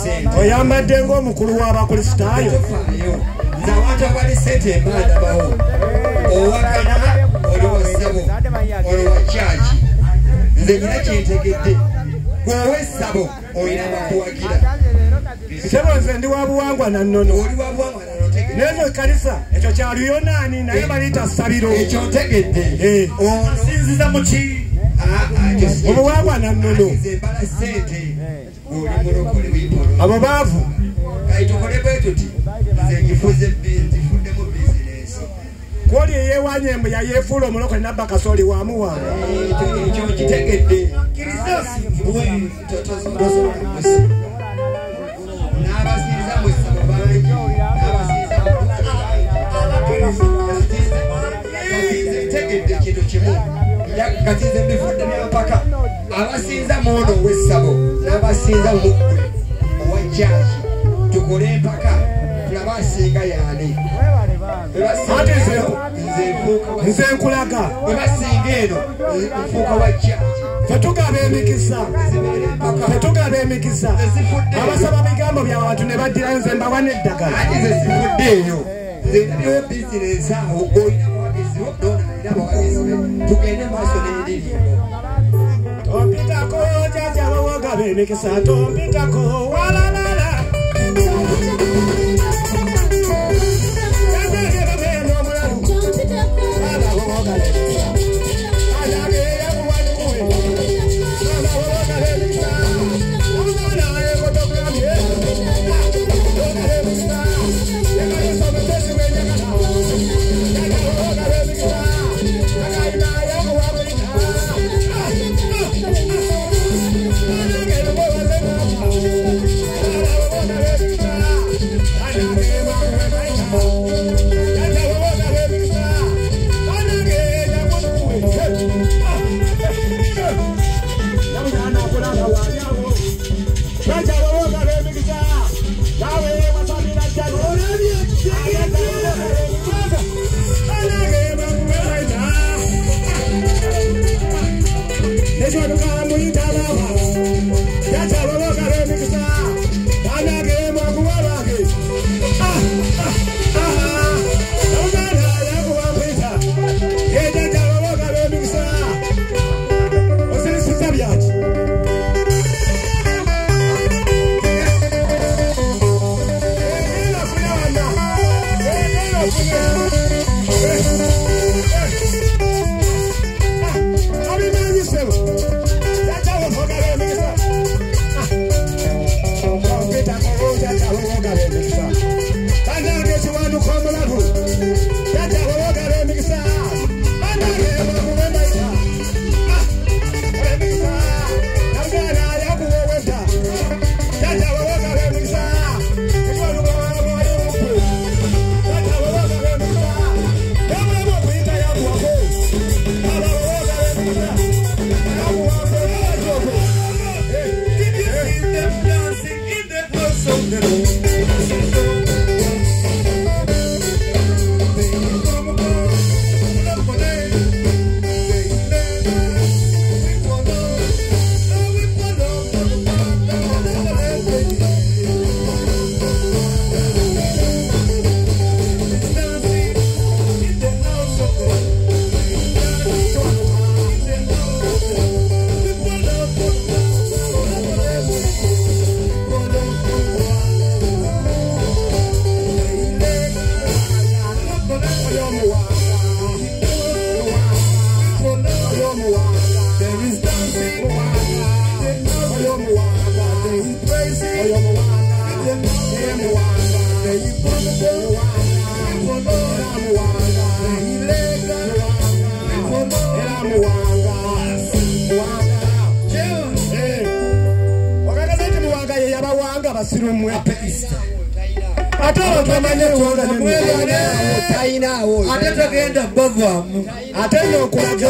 sente. Oyambadde ng'omukulu w'abakristaayo. Nze abantu abali sente embaada bawo. Owakana oli wa ssabo, oli wa kyaki. Nze nina kyentegedde. Gweowa essabo olina bakuwagira. Kitebo nze ndi wa buwangwa na nnono. Oli wa buwangwa na nnono tegedde. N'ezo ekkanisa ekyo kya Luyonaani naye baliyita Ssabiro. Ekyo ntegedde. Asinziza mu ki? Obuwangwa na nnono. Nze mbala sente. Oli mulokole w'ipolo. Abo baavu. Kati tukole bwe tuti. Nze ngifuddemu bizinesi. Kwoli eyeewanya embuya yeefuula omulokole n'abba kasooli waamu waamu. Ekyo nkitegedde. N'abasinza mu ssabo bangi. Ntegedde kintu kimu. Kati nze mbifudde mpaka. Abasinza muono ow'essabo n'abasinza muggwe owa kyaki. Tukole empaka tulabe asinga y'ani. Nze nkulaga. Bwe basinga eno nfuuka wa kyaki. Fetugaba emikisa. Fetugaba emikisa. Abasaba bigambo by'abantu ne baddirayo nze mbawa n'eddagala. Ate nze sifuddeeyo. Nze ndabyewo bizinesi awo olina abawagizi bo n'olina abawagizi be. Tugende maaso n'endirimbo. Tompitako jaja bawagaba emikisa. Tompitako walalala. Ate tagenda bavaamu. Ate n'okulaga.